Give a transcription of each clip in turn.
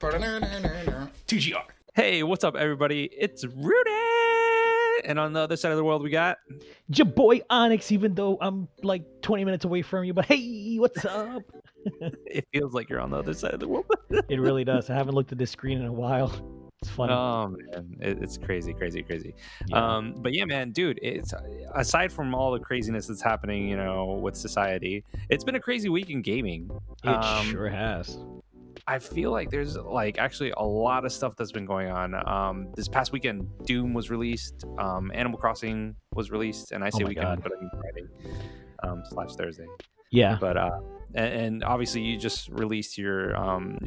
TGR. Hey, what's up, everybody? It's Rudy, and on the other side of the world, we got your boy Onyx, even though I'm like 20 minutes away from you. But hey, what's up? It feels like you're on the other side of the world. It really does. I haven't looked at this screen in a while. It's funny. Oh man, it's crazy. Yeah. But yeah, man, dude, it's aside from all the craziness that's happening, with society, it's been a crazy week in gaming. It sure has. I feel like there's actually a lot of stuff that's been going on. This past weekend, Doom was released, Animal Crossing was released, and I say weekend, but I mean Friday / Thursday. Yeah. But and obviously you just released your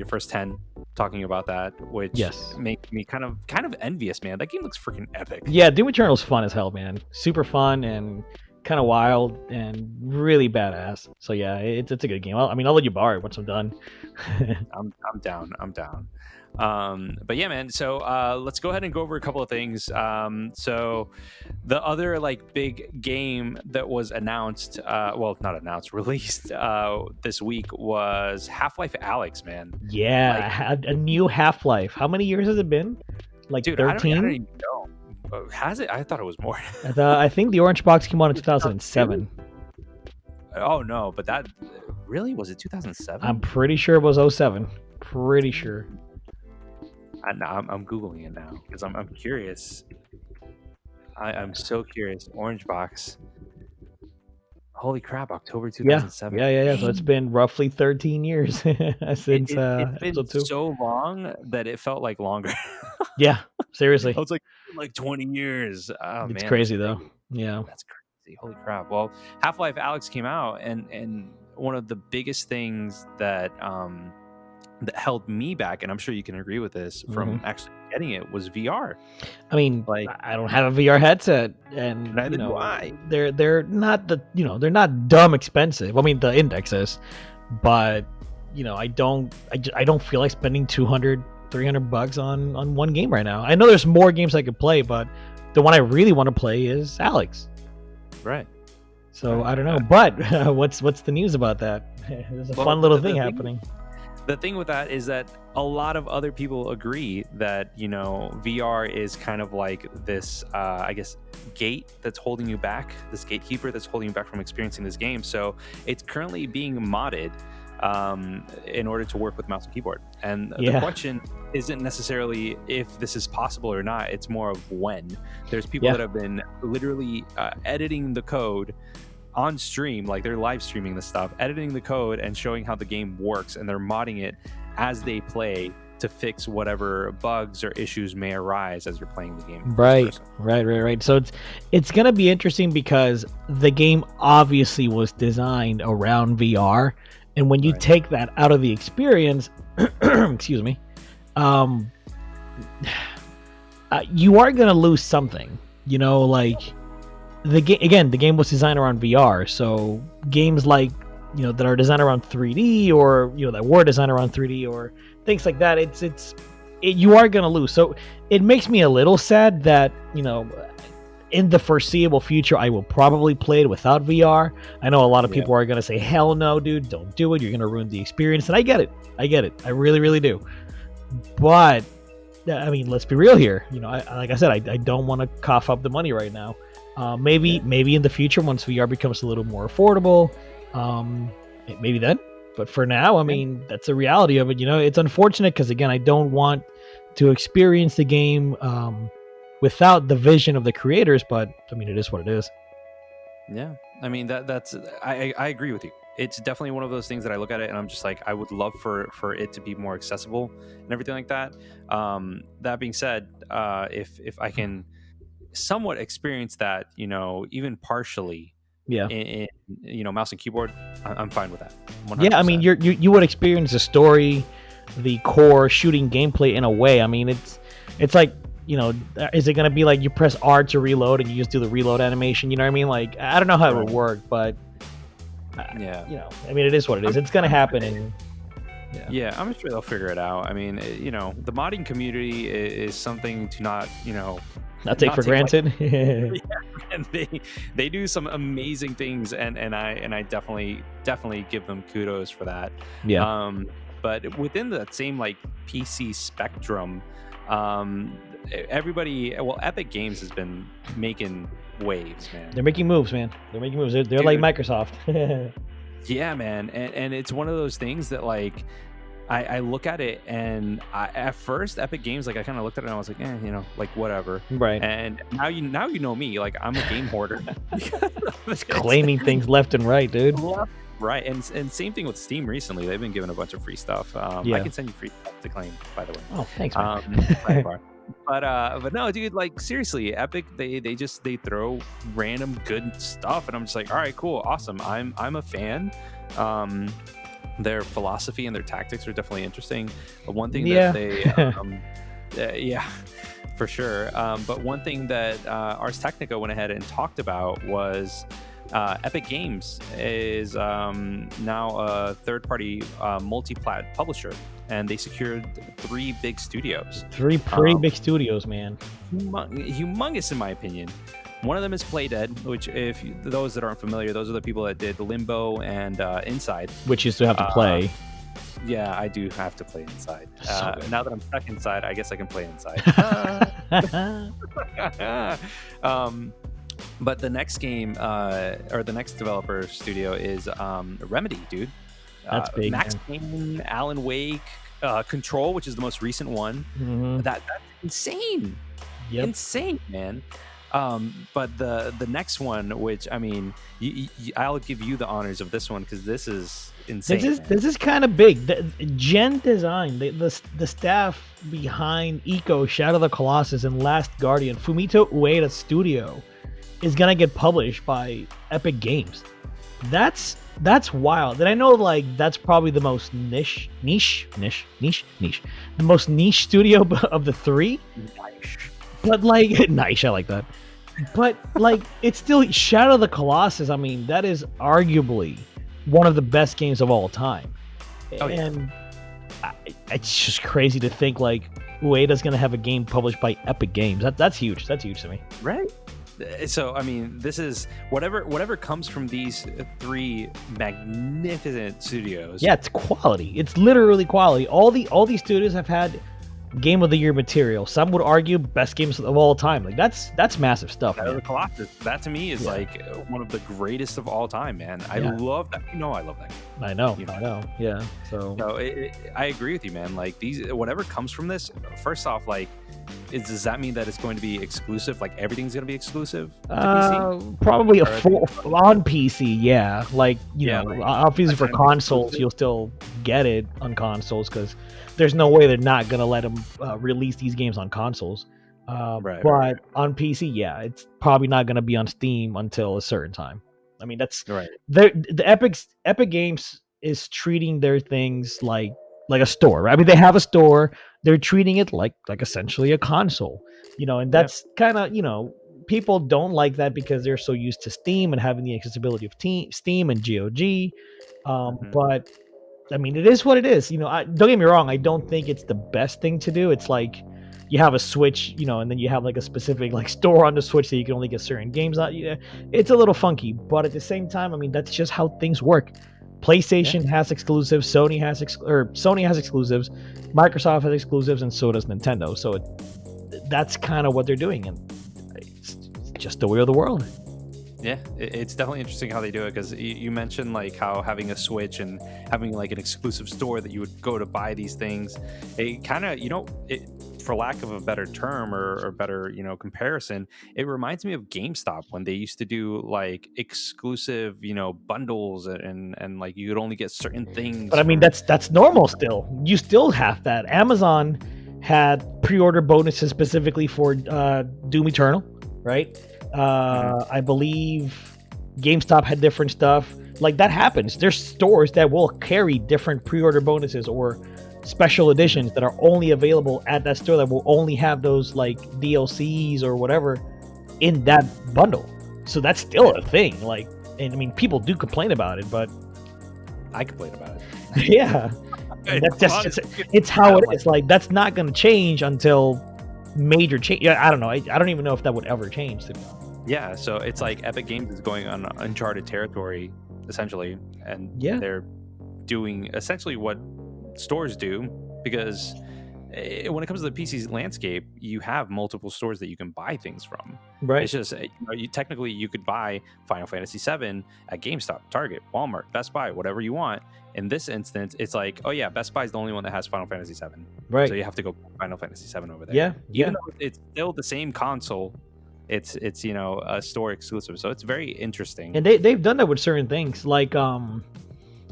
first 10 talking about that, which makes me kind of envious, man. That game looks freaking epic. Yeah, Doom Eternal's fun as hell, man. Super fun and kind of wild and really badass. So yeah, it's a good game. I'll let you borrow it once I'm done. I'm down. But yeah, man, so let's go ahead and go over a couple of things. So the other big game that was announced, released this week was Half-Life Alyx, man. Yeah, I had a new Half-Life. How many years has it been? Dude, 13? I don't even know. Has it? I thought it was more. I think the orange box came out in 2007. Oh no, but that really was it 2007? I'm pretty sure it was 07. Pretty sure. I'm googling it now because I'm curious. I'm so curious. Orange box. Holy crap! October 2007. Yeah. So it's been roughly 13 years since it's been so long that it felt like longer. Yeah, seriously. I was like 20 years. Oh, it's man, crazy though. Yeah, that's crazy. Holy crap! Well, Half-Life Alyx came out, and one of the biggest things that that held me back, and I'm sure you can agree with this, from actually getting it was VR. I mean, I don't have a VR headset, and neither do I. They're not they're not dumb expensive. I mean, the index is, but I don't feel like spending $200-$300 on one game right now. I know there's more games I could play, but the one I really want to play is Alyx. Right. So I don't know, but what's the news about that? There's a fun little thing happening. The thing with that is that a lot of other people agree that VR is kind of like this I guess gate that's holding you back, this gatekeeper that's holding you back from experiencing this game. So it's currently being modded in order to work with mouse and keyboard, and the question isn't necessarily if this is possible or not, it's more of when. There's people that have been literally editing the code on stream, like they're live streaming the stuff, editing the code and showing how the game works, and they're modding it as they play to fix whatever bugs or issues may arise as you're playing the game. Right. So it's gonna be interesting because the game obviously was designed around VR, and when you take that out of the experience, excuse me, you are gonna lose something. The game was designed around VR, so games like that are designed around 3D, or that were designed around 3D, or things like that, you are gonna lose. So it makes me a little sad that in the foreseeable future I will probably play it without VR. I know a lot of people are gonna say, hell no, dude, don't do it, you're gonna ruin the experience, and I get it, I really do. But I mean, let's be real here. Like I said, I don't want to cough up the money right now. Maybe in the future, once VR becomes a little more affordable, maybe then. But for now, I mean, that's the reality of it. It's unfortunate because, again, I don't want to experience the game without the vision of the creators. But I mean, it is what it is. Yeah, I mean that's I agree with you. It's definitely one of those things that I look at it and I'm just like, I would love for it to be more accessible and everything like that. That being said, if I can somewhat experience that, even partially, in mouse and keyboard, I'm fine with that. 100%. Yeah, I mean, you would experience the story, the core shooting gameplay in a way. I mean, it's like, is it gonna be like you press R to reload and you just do the reload animation? You know what I mean? Like, I don't know how it would work, but I mean, it is what it is. It's gonna happen, and yeah, I'm sure they'll figure it out. I mean, the modding community is something to not take for granted. And they do some amazing things, and I definitely give them kudos for that. but within that same like PC spectrum, everybody, well, Epic Games has been making waves, man. They're making moves, man. They're making moves. They're like Microsoft. Yeah, man, and it's one of those things that like I look at it, and at first Epic Games, like I kind of looked at it and I was like, like whatever. Right. And now you know me, like I'm a game hoarder. Just claiming things left and right, dude. Right, and same thing with Steam recently. They've been giving a bunch of free stuff. I can send you free stuff to claim, by the way. Oh, thanks, man. But no, dude, like seriously, Epic, they throw random good stuff, and I'm just like, all right, cool, awesome. I'm a fan. Their philosophy and their tactics are definitely interesting. But one thing that they, yeah, for sure. But one thing that Ars Technica went ahead and talked about was Epic Games is now a third-party multi-plat publisher, and they secured 3 big studios. 3 pretty big studios, man. Humongous, in my opinion. One of them is Playdead, which, if those that aren't familiar, those are the people that did Limbo and Inside. Which you still have to play. Yeah, I do have to play Inside. Now that I'm stuck inside, I guess I can play Inside. But the next game, or the next developer studio is Remedy, dude. That's big. Max Payne, Alan Wake, Control, which is the most recent one. Mm-hmm. That's insane. Yep. Insane, man. But the next one, which I mean, I'll give you the honors of this one because this is insane. This is kind of big. The Gen Design, the staff behind Ico, Shadow of the Colossus, and Last Guardian, Fumito Ueda Studio, is gonna get published by Epic Games. That's wild. And I know, like, that's probably the most niche, the most niche studio of the 3. But like, nice, I like that. But like, it's still Shadow of the Colossus. I mean, that is arguably one of the best games of all time. Oh, yeah. And it's just crazy to think like Ueda's gonna have a game published by Epic Games. That's huge. That's huge to me. Right. So I mean, this is whatever comes from these 3 magnificent studios. Yeah, it's quality. It's literally quality. All these studios have had Game of the Year material. Some would argue best games of all time. Like that's massive stuff. The Colossus, that to me is like one of the greatest of all time, man. I love that. I love that game. I know. Yeah. So I agree with you, man. Like whatever comes from this, first off, like, does that mean that it's going to be exclusive? Like everything's going to be exclusive to PC? Probably on PC. Yeah. Like obviously for consoles, you'll still get it on consoles because there's no way they're not going to let them release these games on consoles. But on PC, it's probably not going to be on Steam until a certain time. I mean, that's right. The Epic Games is treating their things like a store, right? I mean, they have a store. They're treating it like essentially a console, and that's kind of, people don't like that because they're so used to Steam and having the accessibility of Steam and GOG. But I mean, it is what it is. Don't get me wrong. I don't think it's the best thing to do. It's like you have a Switch, and then you have like a specific like store on the Switch that you can only get certain games on. Yeah, it's a little funky, but at the same time, I mean, that's just how things work. PlayStation has exclusives, Sony has exclusives, Microsoft has exclusives, and so does Nintendo. So that's kind of what they're doing, and it's just the way of the world. Yeah, it's definitely interesting how they do it, because you mentioned like how having a Switch and having like an exclusive store that you would go to buy these things, it kind of, for lack of a better term or better, comparison, it reminds me of GameStop when they used to do like exclusive, bundles and like you could only get certain things. But I mean, that's normal still. You still have that. Amazon had pre-order bonuses specifically for Doom Eternal, right? I believe GameStop had different stuff. Like that happens. There's stores that will carry different pre-order bonuses or special editions that are only available at that store that will only have those like DLCs or whatever in that bundle. So that's still a thing. Like, and I mean, people do complain about it, but I complain about it. Yeah. That's just it's how it is. Like that's not going to change until major change. I don't know. I don't even know if that would ever change. Yeah, so it's like Epic Games is going on uncharted territory essentially, and they're doing essentially what stores do, because when it comes to the PC landscape, you have multiple stores that you can buy things from. Right. It's just you technically you could buy Final Fantasy VII at GameStop, Target, Walmart, Best Buy, whatever you want. In this instance, it's like, oh yeah, Best Buy is the only one that has Final Fantasy VII, Right. so you have to go Final Fantasy VII over there. Yeah. Even though it's still the same console, it's a store exclusive, so it's very interesting. And they've done that with certain things, like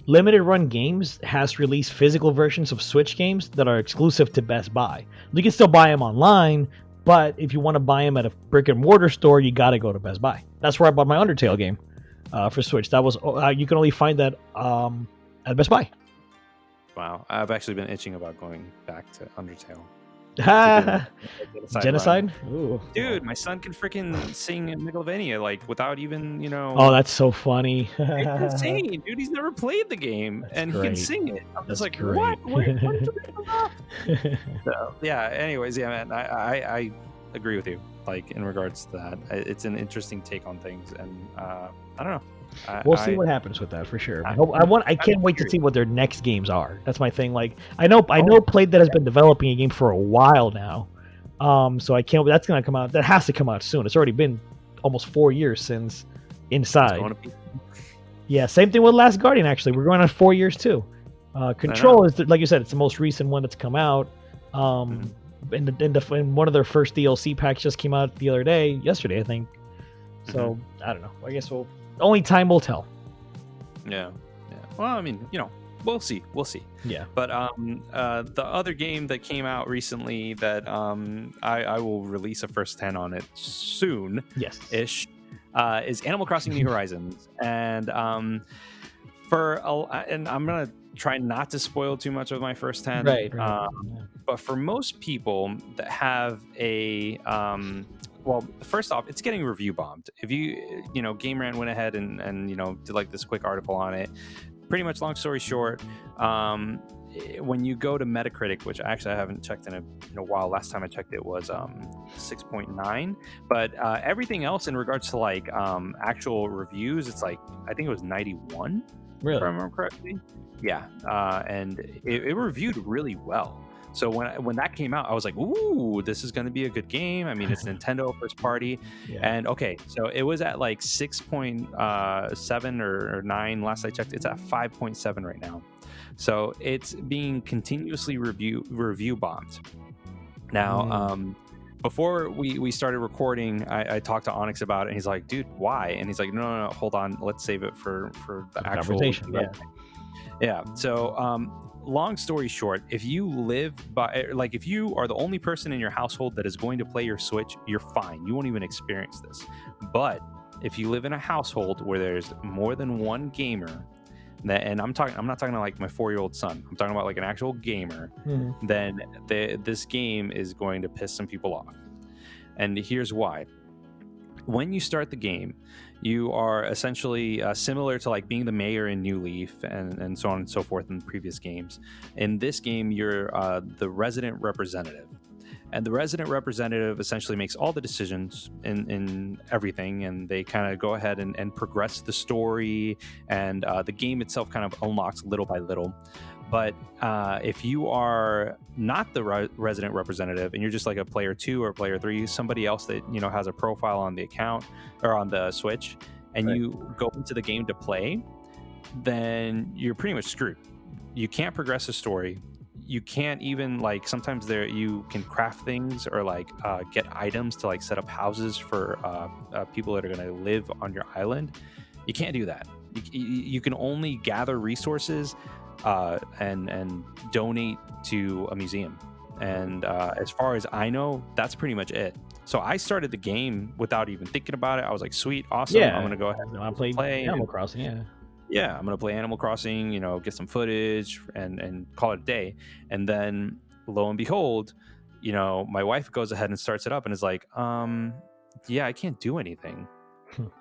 Limited Run Games has released physical versions of Switch games that are exclusive to Best Buy. You can still buy them online, but if you want to buy them at a brick and mortar store, you got to go to Best Buy. That's where I bought my Undertale game for Switch. That was you can only find that at Best Buy. Wow, I've actually been itching about going back to Undertale. Genocide? Ooh. Dude, my son can freaking sing in Megalovania like without even, Oh, that's so funny. It's insane, dude. He's never played the game, That's and great. he can sing it. I'm just like, great. what? What are you talking about? So, yeah. Anyways, yeah, man. I agree with you. Like in regards to that, it's an interesting take on things, and I don't know. We'll see what happens with that for sure. I can't wait to see what their next games are. That's my thing. Like I know Playdead has been developing a game for a while now. So I can't. That's gonna come out. That has to come out soon. It's already been almost 4 years since Inside. Yeah, same thing with Last Guardian. Actually, we're going on 4 years too. Control is like you said, it's the most recent one that's come out. And one of their first DLC packs just came out yesterday, I think. So I don't know. I guess only time will tell. Yeah. Well, I mean, we'll see. Yeah. But the other game that came out recently that I will release a first 10 on it soon. Yes. Ish. Is Animal Crossing: New Horizons, and and I'm gonna try not to spoil too much of my first 10. Right. But for most people that have a well, first off, it's getting review bombed. If Game Rant went ahead and did like this quick article on it. Pretty much, long story short, when you go to Metacritic, which actually I haven't checked in a while. Last time I checked, it was 6.9. But everything else in regards to like actual reviews, it's like I think it was 91. Really? If I remember correctly. Yeah, and it reviewed really well. So when that came out, I was like, ooh, this is going to be a good game. I mean, it's Nintendo first party. Yeah. And okay, so it was at like 6.7 or 9 last I checked. It's at 5.7 right now. So it's being continuously review bombed. Now, before we started recording, I talked to Onyx about it, and he's like, dude, why? And he's like, no, hold on. Let's save it for the actual conversation. Yeah. So, long story short, if you if you are the only person in your household that is going to play your Switch, you're fine. You won't even experience this. But if you live in a household where there's more than one gamer, and I'm not talking about like my 4-year-old son, I'm talking about like an actual gamer, then this game is going to piss some people off. And here's why. When you start the game, you are essentially similar to like being the mayor in New Leaf and so on and so forth in previous games. In this game, you're the resident representative. And the resident representative essentially makes all the decisions in everything, and they kind of go ahead and progress the story, and the game itself kind of unlocks little by little. But if you are not the resident representative and you're just like a player 2 or player 3, somebody else that has a profile on the account or on the Switch, and you go into the game to play, then you're pretty much screwed. You can't progress the story. You can't even like sometimes you can craft things or like get items to like set up houses for people that are going to live on your island. You can't do that. You can only gather resources and donate to a museum. And as far as I know, that's pretty much it. So I started the game without even thinking about it. I was like, sweet, awesome. Yeah, I'm going to go ahead and play Animal Crossing. Yeah, I'm going to play Animal Crossing, get some footage and call it a day. And then lo and behold, my wife goes ahead and starts it up and is like, yeah, I can't do anything.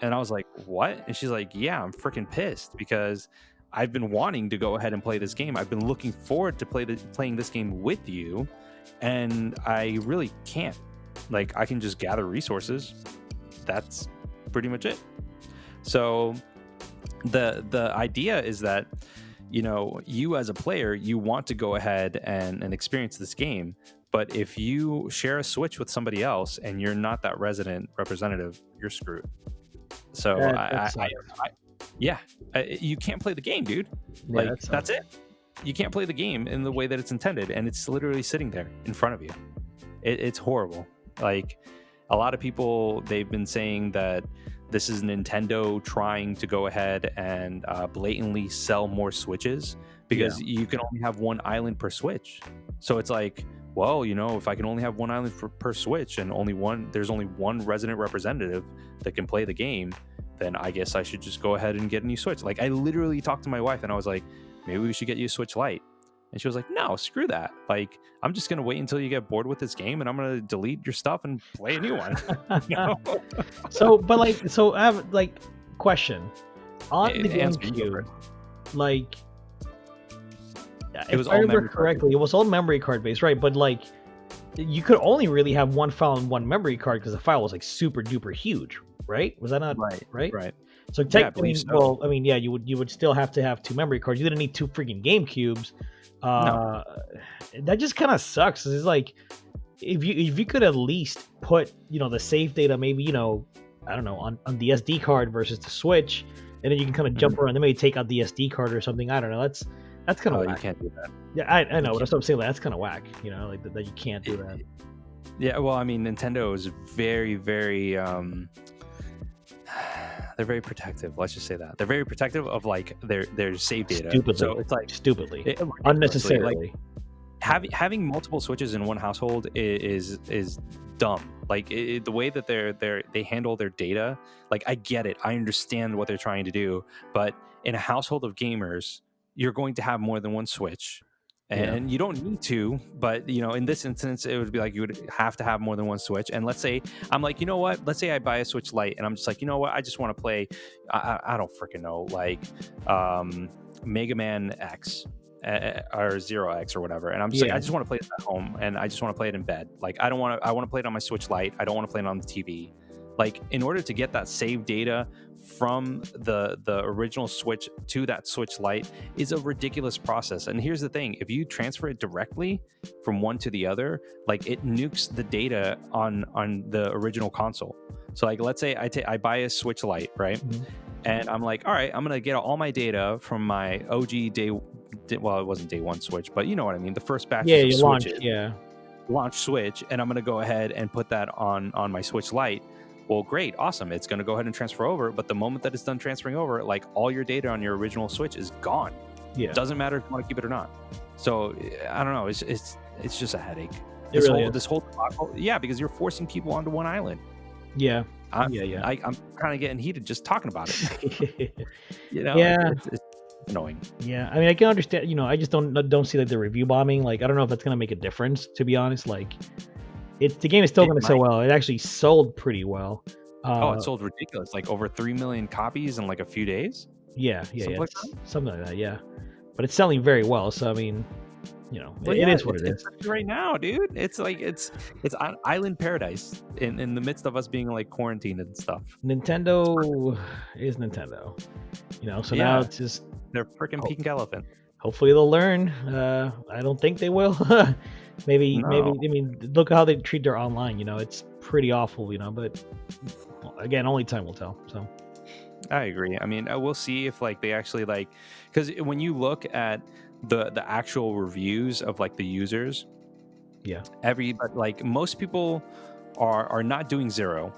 And I was like, what? And she's like, yeah, I'm freaking pissed because I've been wanting to go ahead and play this game. I've been looking forward to playing this game with you, and I really can't. Like, I can just gather resources. That's pretty much it. So the idea is that you know, you as a player, you want to go ahead and experience this game. But if you share a Switch with somebody else and you're not that resident representative, you're screwed. So That sucks. yeah, you can't play the game, dude. Yeah, Like that's it. You can't play the game in the way that it's intended, and it's literally sitting there in front of you. It's horrible. Like a lot of people, they've been saying that this is Nintendo trying to go ahead and blatantly sell more Switches because you can only have one island per Switch. So it's like, well, you know, if I can only have one island per Switch and there's only one resident representative that can play the game, then I guess I should just go ahead and get a new Switch. Like I literally talked to my wife and I was like, maybe we should get you a Switch Lite. And she was like, no, screw that. Like, I'm just going to wait until you get bored with this game and I'm going to delete your stuff and play a new one. You know? So I have like question on the GameCube, like, if I remember correctly, it was all memory card based, right? But like, you could only really have one file and one memory card because the file was like super duper huge, right? Was that not right? Right. So technically, you would still have to have two memory cards. You didn't need two freaking GameCubes. No. That just kind of sucks. It's like if you could at least put, you know, the save data, maybe, you know, I don't know, on the SD card versus the Switch, and then you can kind of jump around. Then maybe take out the SD card or something. I don't know. That's kind of whack. You can't do that. Yeah, I know. But I'm saying, like, that's kind of whack. You know, like that you can't do that. Yeah, well, I mean, Nintendo is very, very they're very protective. Let's just say that they're very protective of like their save data. Stupidly. So it's like unnecessarily. Like, having multiple Switches in one household is dumb. Like the way that they handle their data. Like I get it. I understand what they're trying to do, but in a household of gamers, you're going to have more than one Switch. And you don't need to, but you know, in this instance, it would be like you would have to have more than one Switch. And let's say I'm like, you know what? Let's say I buy a Switch Lite, and I'm just like, you know what? I just want to play. I don't freaking know, like Mega Man X or Zero X or whatever. And I'm just like, I just want to play it at home, and I just want to play it in bed. Like I want to play it on my Switch Lite. I don't want to play it on the TV. Like in order to get that save data from the original Switch to that Switch Lite is a ridiculous process. And here's the thing, if you transfer it directly from one to the other, like it nukes the data on the original console. So like let's say I buy a Switch Lite, right? Mm-hmm. And I'm like, all right, I'm gonna get all my data from my OG well, it wasn't day one Switch, but you know what I mean, the first batch of Switches, launch Switch, and I'm gonna go ahead and put that on my Switch Lite. Well, great, awesome. It's going to go ahead and transfer over. But the moment that it's done transferring over, like all your data on your original Switch is gone. Yeah. It doesn't matter if you want to keep it or not. So I don't know. It's just a headache. This whole because you're forcing people onto one island. Yeah. I'm kind of getting heated just talking about it. You know. Yeah. It's annoying. Yeah. I mean, I can understand. You know, I just don't see like the review bombing. Like, I don't know if that's going to make a difference. To be honest, like. The game is still going to sell well. It actually sold pretty well. It sold ridiculous, like over 3 million copies in like a few days. Something like that. Yeah, but it's selling very well. So I mean, you know, it is what it is right now, dude. It's like it's island paradise in the midst of us being like quarantined and stuff. Nintendo is Nintendo, you know. So now it's just they're freaking pink elephant. Hopefully they'll learn. I don't think they will. Maybe. I mean, look how they treat their online. You know, it's pretty awful. You know, but again, only time will tell. So, I agree. I mean, we'll see if like they actually like, because when you look at the actual reviews of like the users, most people are not doing 0.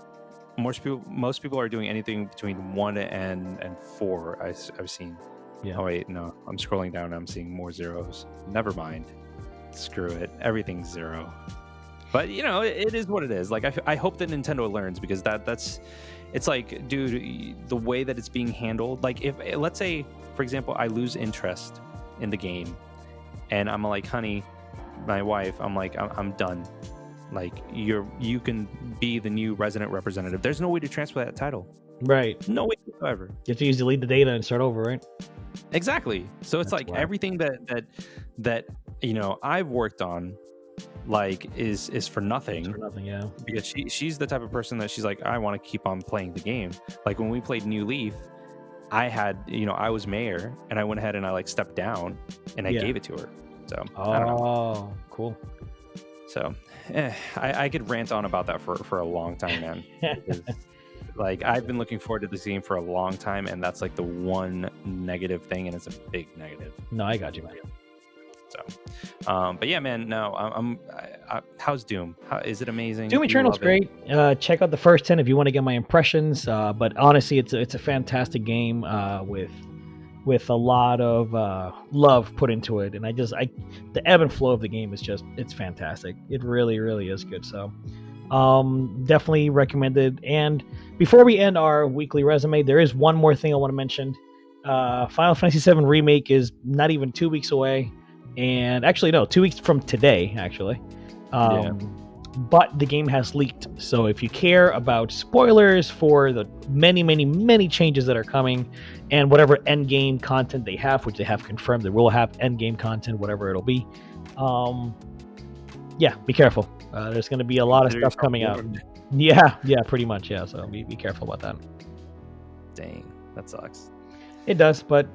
Most people are doing anything between 1 and 4. I've seen. Yeah. Oh wait, no, I'm scrolling down and I'm seeing more zeros. Never mind. Screw it. Everything's 0. But you know, it is what it is. Like I hope that Nintendo learns, because that's it's like, dude, the way that it's being handled. Like if let's say, for example, I lose interest in the game, and I'm like, honey, my wife, I'm like, I'm done. Like you can be the new resident representative. There's no way to transfer that title. Right. No way whatsoever. You have to delete the data and start over, right? Exactly. So it's like everything that you know I've worked on, like is for nothing. It's for nothing, yeah. Because she's the type of person that she's like, I want to keep on playing the game. Like when we played New Leaf, I had, I was mayor, and I went ahead and I like stepped down, and I gave it to her. So I don't know. Oh, cool. So I could rant on about that for a long time, man. Because, like, I've been looking forward to this game for a long time, and that's like the one negative thing, and it's a big negative. No, I got you, man. So, but yeah, man. No, how's Doom? Is it amazing? Doom Eternal's great. Check out the first 10 if you want to get my impressions. But honestly, it's a fantastic game with a lot of love put into it, and the ebb and flow of the game is it's fantastic. It really, really is good. So, definitely recommended. And before we end our weekly resume, there is one more thing I want to mention. Final Fantasy VII Remake is not even 2 weeks away. And actually, no, 2 weeks from today, actually. But the game has leaked. So if you care about spoilers for the many, many, many changes that are coming and whatever endgame content they have, which they have confirmed, they will have endgame content, whatever it'll be. Yeah, be careful. There's going to be a lot of stuff coming out. Yeah, pretty much. Yeah, so be careful about that. Dang, that sucks. It does, but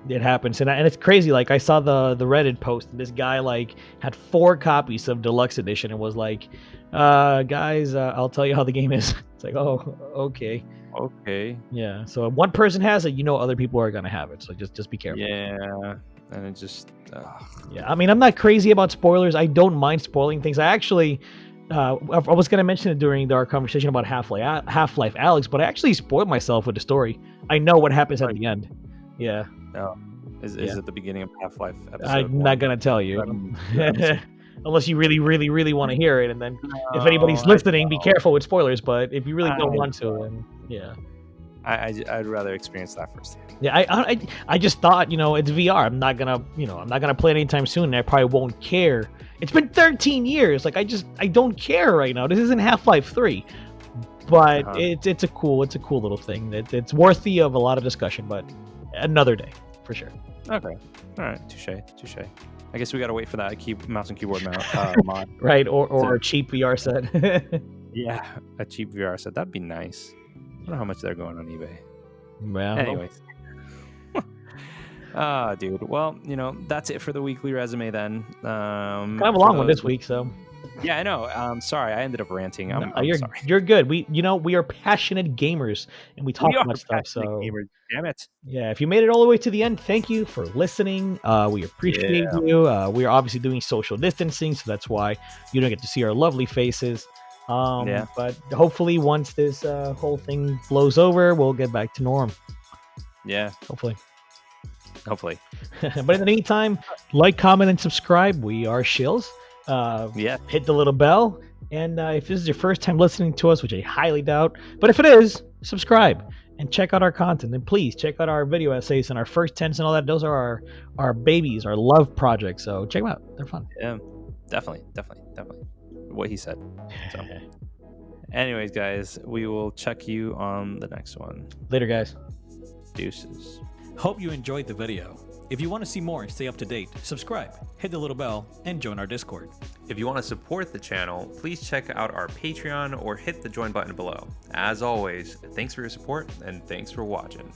it happens, and it's crazy. Like, I saw the Reddit post, and this guy like had 4 copies of Deluxe Edition and was like, guys, I'll tell you how the game is. It's like, oh, okay. Yeah, so if one person has it, other people are gonna have it, so just be careful. Yeah, and it just yeah, I'm not crazy about spoilers. I don't mind spoiling things. I actually I was gonna mention it during our conversation about Half-Life Alyx, but I actually spoiled myself with the story. I know what happens at the end. Yeah. No. Is it the beginning of Half-Life episode? I'm not going to tell you. Unless you really, really, really want to hear it. And then if anybody's listening, be careful with spoilers. But if you really don't want to, then yeah. I'd rather experience that first. Yeah, I just thought, it's VR. I'm not gonna play it anytime soon, and I probably won't care. It's been 13 years. Like, I don't care right now. This isn't Half-Life 3. But it's a cool little thing. It's worthy of a lot of discussion, but another day for sure. Okay, all right, touche. I guess we gotta wait for that mouse and keyboard mod. Right, or a cheap VR set. Yeah, a cheap VR set, that'd be nice. I don't know how much they're going on eBay. Well, anyways. Dude, well, that's it for the weekly resume then. Kind of a long one this week, so yeah, I know. Sorry, I ended up ranting. I'm sorry. You're good. We are passionate gamers, and we talk about stuff. So gamers. Damn it. Yeah, if you made it all the way to the end, thank you for listening. We appreciate you. We are obviously doing social distancing, so that's why you don't get to see our lovely faces. But hopefully, once this whole thing blows over, we'll get back to norm. Yeah. Hopefully. But in the meantime, like, comment, and subscribe. We are shills. Hit the little bell, and if this is your first time listening to us, which I highly doubt, but if it is, subscribe and check out our content, and please check out our video essays and our first 10s and all that. Those are our babies, our love projects, so check them out. They're fun. Yeah, definitely what he said. So anyways, guys, we will check you on the next one. Later, guys. Deuces. Hope you enjoyed the video. If you want to see more and stay up to date, subscribe, hit the little bell, and join our Discord. If you want to support the channel, please check out our Patreon or hit the join button below. As always, thanks for your support and thanks for watching.